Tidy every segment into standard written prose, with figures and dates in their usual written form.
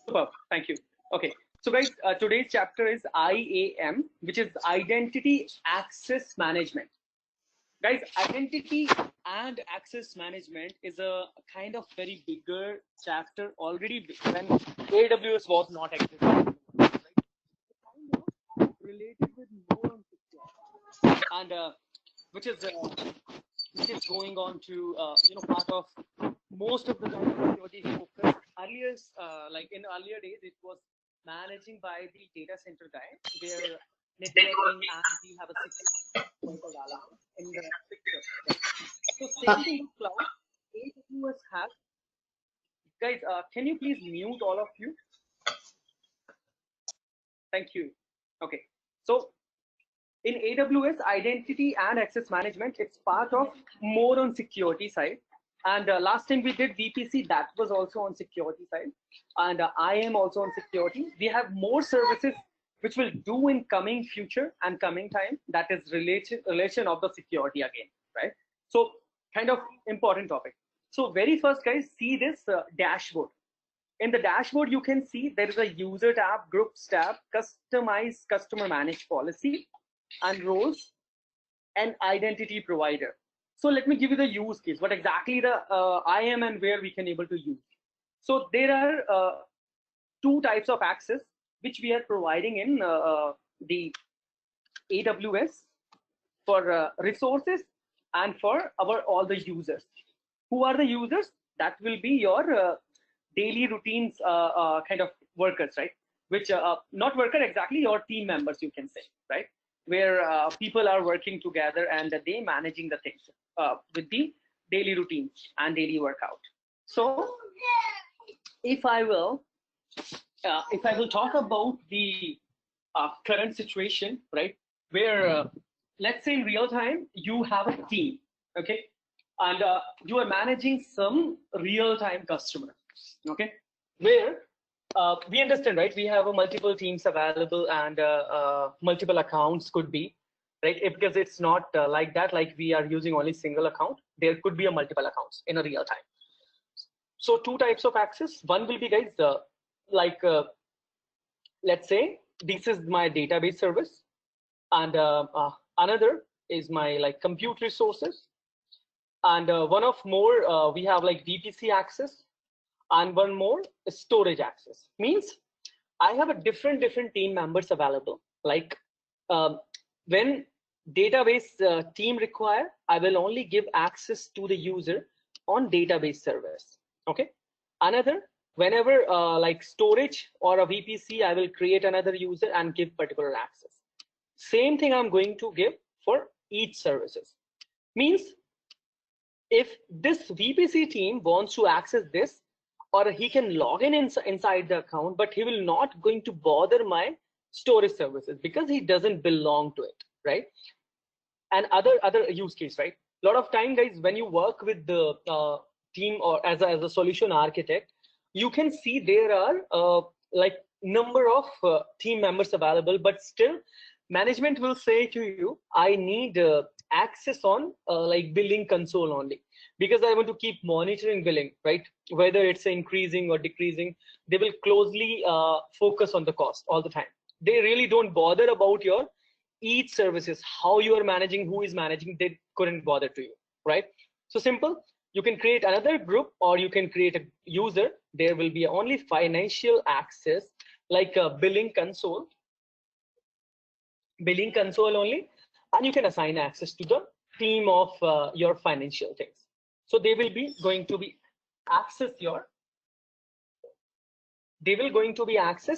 Superb. Thank you. Okay. So guys, today's chapter is IAM, which is Identity Access Management. Guys, identity and access management is a kind of very bigger chapter already when AWS was not existing. Right? Kind of related with more on security and which is going on to part of most of the time security focus. Earlier, like in earlier days, it was managing by the data center guy, where networking and we have a security in the picture. So same thing with cloud. AWS has, guys. Can you please mute all of you? Thank you. Okay. So in AWS, identity and access management, it's part of more on security side. And last time we did VPC, that was also on security side. And I am also on security. We have more services which will do in coming future and coming time. That is relation of the security again, right? So kind of important topic. So very first, guys, see this dashboard. In the dashboard, you can see there is a user tab, groups tab, customize customer managed policy, and roles, and identity provider. So let me give you the use case, what exactly the IAM and where we can able to use. So there are two types of access which we are providing in the AWS for resources and for our all the users. Who are the users? That will be your daily routines kind of workers, right? Which not worker exactly, your team members, you can say, right? Where people are working together and they managing the things with the daily routines and daily workout. So if I will talk about the current situation, right, where let's say in real time you have a team, okay, and you are managing some real time customer, okay, where we understand, right, we have multiple teams available and multiple accounts could be, right, because it's not like that, like we are using only single account. There could be a multiple accounts in a real time. So two types of access. One will be, guys, let's say this is my database service, and another is my like compute resources, and one of more we have like VPC access, and one more is storage access. Means I have a different team members available. Like when database team require, I will only give access to the user on database service. Okay. Another, whenever like storage or a VPC, I will create another user and give particular access. Same thing I'm going to give for each services. Means if this VPC team wants to access this, or he can log in inside the account, but he will not going to bother my storage services because he doesn't belong to it, right? And other use case, right? A lot of time, guys, when you work with the team or as a solution architect, you can see there are like number of team members available, but still management will say to you, I need access on like billing console only, because I want to keep monitoring billing, right? Whether it's increasing or decreasing, they will closely focus on the cost all the time. They really don't bother about your each services, how you are managing, who is managing, they couldn't bother to you, right? So simple, you can create another group or you can create a user. There will be only financial access, like a billing console only, and you can assign access to the team of your financial things. So they will be going to be access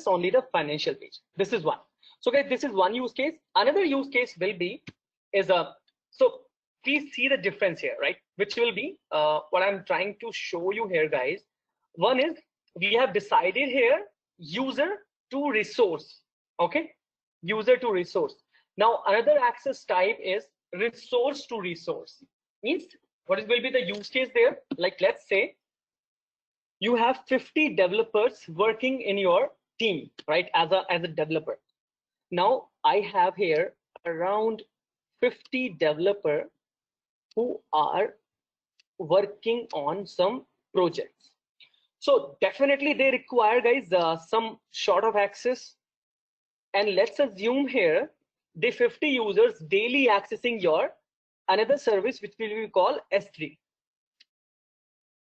only the financial page. This is one. So guys, this is one use case. Another use case will be is so please see the difference here, right? Which will be what I'm trying to show you here, guys. One is we have decided here user to resource, okay? User to resource. Now another access type is resource to resource. Means what will be the use case there? Like let's say you have 50 developers working in your team, right? As a developer. Now I have here around 50 developers who are working on some projects. So definitely they require, guys, some sort of access. And let's assume here the 50 users daily accessing your another service, which will be called S3.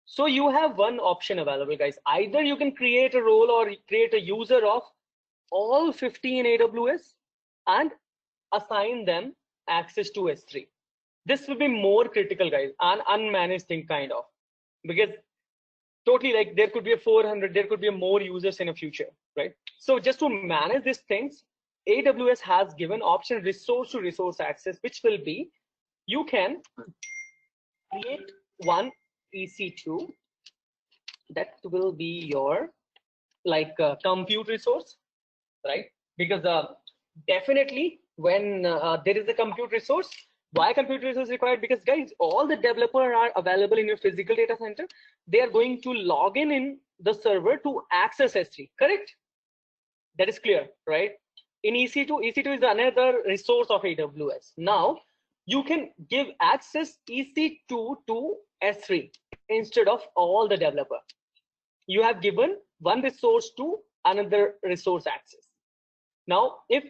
So you have one option available, guys. Either you can create a role or create a user of all 50 in AWS and assign them access to S3. This will be more critical, guys, an unmanaged thing kind of, because totally like there could be a 400, there could be a more users in the future, right? So just to manage these things, AWS has given option resource to resource access, which will be you can create one EC2 that will be your like compute resource, right? Because definitely when there is a compute resource, why compute resource required? Because guys, all the developers are available in your physical data center. They are going to log in the server to access S3, correct? That is clear, right? In EC2 is another resource of AWS. Now you can give access EC2 to S3 instead of all the developer. You have given one resource to another resource access. Now, if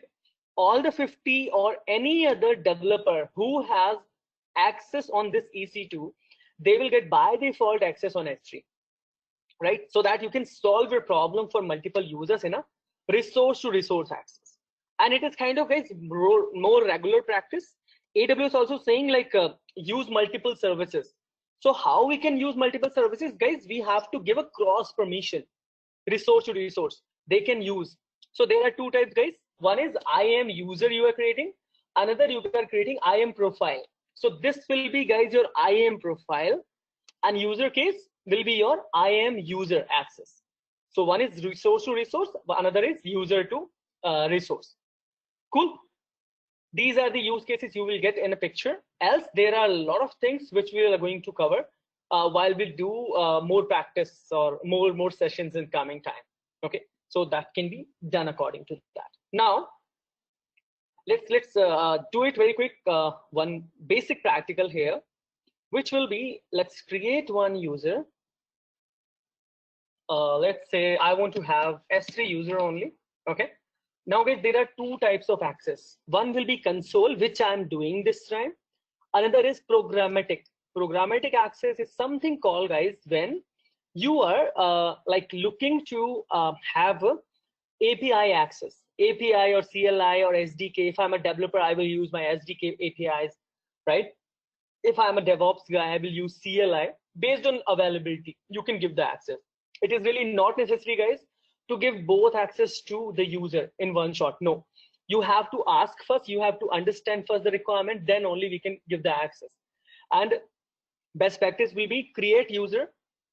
all the 50 or any other developer who has access on this EC2, they will get by default access on S3, right? So that you can solve your problem for multiple users in a resource to resource access. And it is kind of, guys, more regular practice. AWS also saying like use multiple services. So how we can use multiple services, guys? We have to give a cross permission, resource to resource. They can use. So there are two types, guys. One is IAM user you are creating. Another you are creating IAM profile. So this will be, guys, your IAM profile, and user case will be your IAM user access. So one is resource to resource, another is user to resource. Cool. These are the use cases you will get in a picture. Else there are a lot of things which we are going to cover while we do more practice or more sessions in coming time. Okay, so that can be done according to that. Now let's do it very quick. One basic practical here, which will be, let's create one user. Let's say I want to have S3 user only. Okay, now guys, there are two types of access. One will be console, which I'm doing this time. Another is programmatic. Programmatic access is something called, guys, when you are like looking to have a API access, API or CLI or SDK. If I'm a developer, I will use my SDK APIs, right? If I'm a DevOps guy, I will use CLI. Based on availability, you can give the access. It is really not necessary, guys, to give both access to the user in one shot. No, you have to ask first, you have to understand first the requirement, then only we can give the access. And best practice will be create user,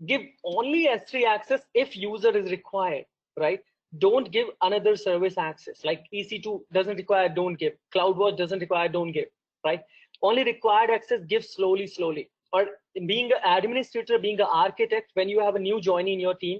give only S3 access if user is required, right? Don't give another service access. Like EC2 doesn't require, don't give. CloudWatch doesn't require, don't give, right? Only required access, give slowly. Or being an administrator, being an architect, when you have a new joinee in your team,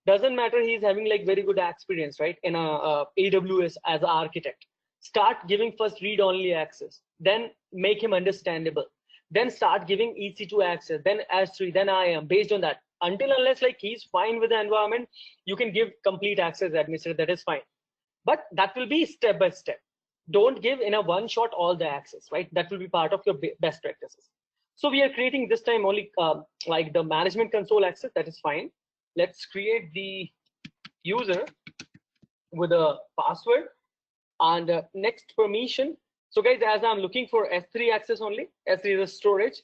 doesn't matter he's having like very good experience, right, in AWS as an architect. Start giving first read-only access, then make him understandable, then start giving EC2 access, then S3, then IAM. Based on that, until unless like he's fine with the environment, you can give complete access administrator. That is fine, but that will be step by step. Don't give in a one shot all the access, right? That will be part of your best practices. So we are creating this time only like the management console access. That is fine. Let's create the user with a password and next permission. So guys, as I'm looking for S3 access only, S3 is a storage.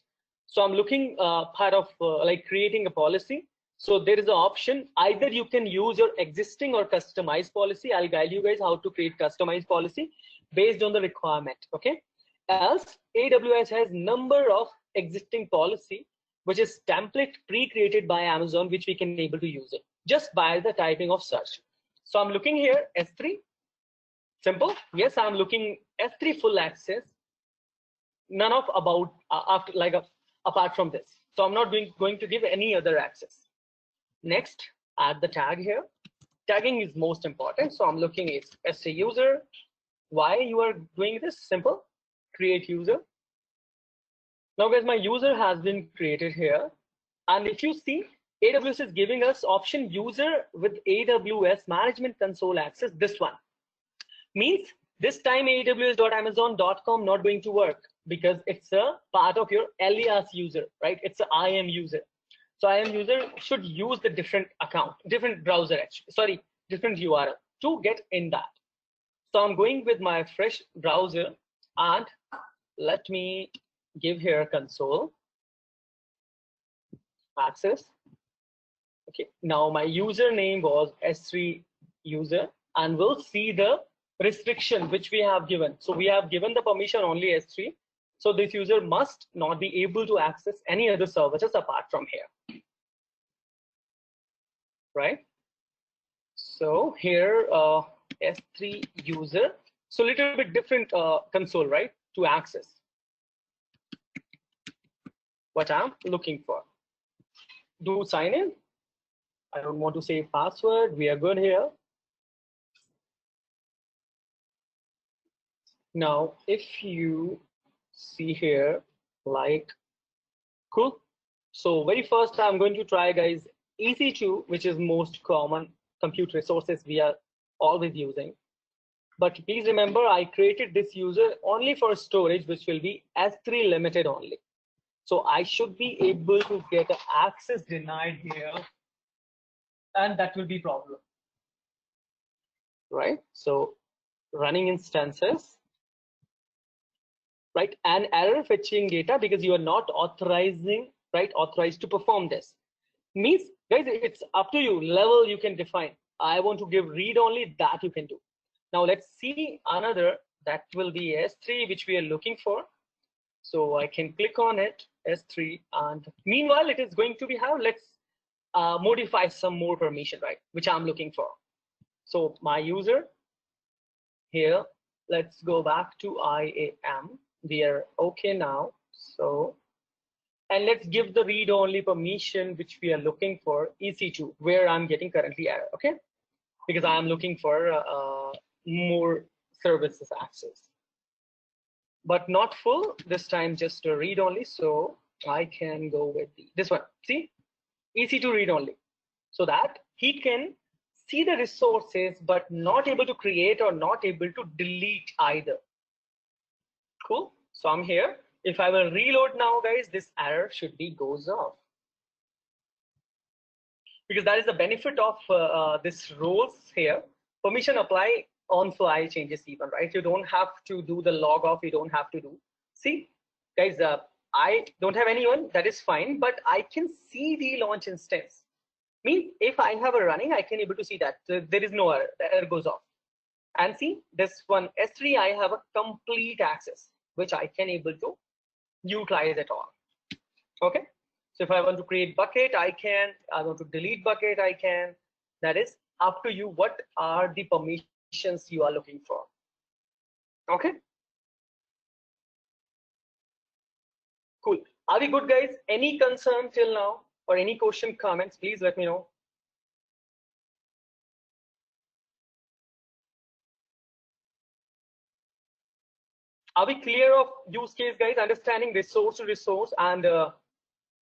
So I'm looking part of like creating a policy. So there is an option, either you can use your existing or customized policy. I'll guide you guys how to create customized policy based on the requirement. Okay. Else AWS has number of existing policy, which is template pre-created by Amazon, which we can able to use it just by the typing of search. So I'm looking here S3, simple. Yes, I'm looking S3 full access. None of about after like apart from this. So I'm not going to give any other access. Next, add the tag here. Tagging is most important. So I'm looking at S3 user. Why you are doing this? Simple. Create user. Now guys, my user has been created here, and if you see, AWS is giving us option user with AWS management console access. This one means this time aws.amazon.com not going to work because it's a part of your alias user, right? It's an IAM user. So IAM user should use the different account, different browser actually, sorry, different URL to get in that. So I'm going with my fresh browser and let me give here console access. Okay, now my username was S3 user, and we'll see the restriction which we have given. So we have given the permission only S3. So this user must not be able to access any other services apart from here, right? So here S3 user, so a little bit different console, right, to access what I'm looking for. Do sign in. I don't want to say password. We are good here. Now, if you see here, like, cool. So very first, I'm going to try, guys, EC2, which is most common compute resources we are always using. But please remember, I created this user only for storage, which will be S3 limited only. So I should be able to get access denied here, and that will be problem, right? So running instances, right? And error fetching data because you are not authorizing, right? Authorized to perform this. Means, guys, it's up to you. Level you can define. I want to give read only, that you can do. Now let's see another, that will be S3, which we are looking for. So I can click on it, S3, and meanwhile it is going to be how, let's modify some more permission, right? Which I'm looking for. So my user here, let's go back to IAM. We are okay now. So, and let's give the read only permission which we are looking for, EC2, where I'm getting currently error, okay? Because I am looking for more services access, but not full this time, just a read only. So I can go with this one. See, EC2 read only, so that he can see the resources but not able to create or not able to delete either. Cool. So I'm here. If I will reload now, guys, this error should be goes off, because that is the benefit of this roles here. Permission apply on fly changes even, right? You don't have to do the log off. You don't have to do. See, guys, I don't have anyone. That is fine, but I can see the launch instance. Means if I have a running, I can able to see that there is no error. The error goes off. And see this one S3, I have a complete access, which I can able to utilize at all. Okay. So if I want to create bucket, I can. I want to delete bucket, I can. That is up to you. What are the permissions you are looking for? Okay. Cool. Are we good, guys? Any concern till now or any question, comments? Please let me know. Are we clear of use case, guys? Understanding resource to resource and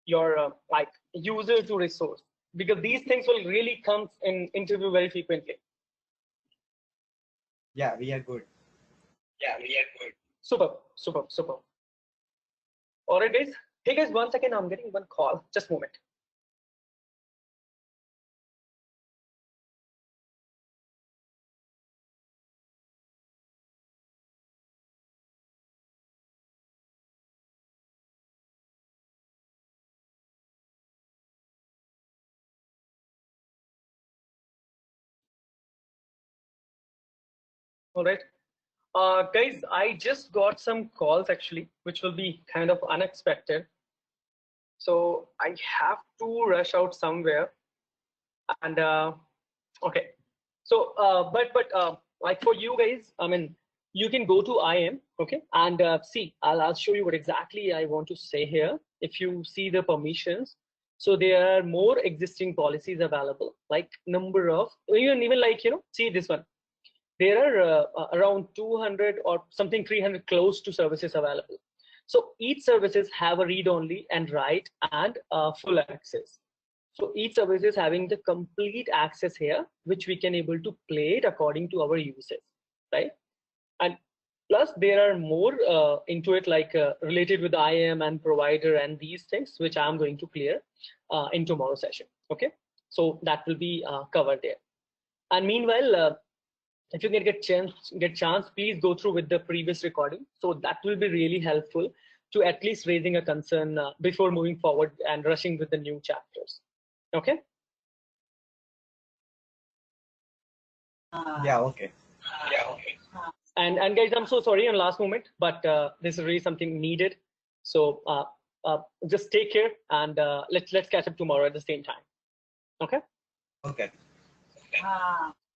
your like user to resource, because these things will really come in interview very frequently. Yeah, we are good. Yeah, we are good. Super, super, super. All right, guys. Hey, guys, 1 second. I'm getting one call. Just a moment. All right. Guys, I just got some calls actually, which will be kind of unexpected. So I have to rush out somewhere. And okay. So, but like for you guys, I mean, you can go to IAM, okay, and see. I'll show you what exactly I want to say here. If you see the permissions, so there are more existing policies available, like number of even like see this one. There are around 200 or something 300 close to services available. So each services have a read only and write and full access. So each service is having the complete access here, which we can able to play it according to our uses, right? And plus there are more into it, like related with IAM and provider and these things, which I'm going to clear in tomorrow's session. Okay, so that will be covered there. And meanwhile, if you can get chance, please go through with the previous recording. So that will be really helpful to at least raising a concern before moving forward and rushing with the new chapters. Okay. Yeah. Okay. And guys, I'm so sorry on last moment, but this is really something needed. So just take care, and let's catch up tomorrow at the same time. Okay. Okay.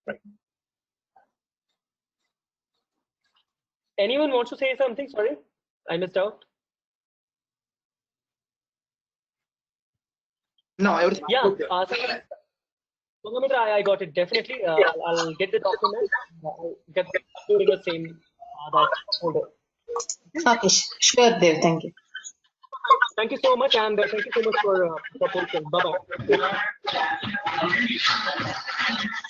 Right. Anyone wants to say something? Sorry, I missed out. No, everything. Yeah. I got it definitely. I'll get the document. I'll get put in the same that folder. Okay, sure, Dev. Thank you. Thank you so much, and thank you so much for supporting. Bye bye.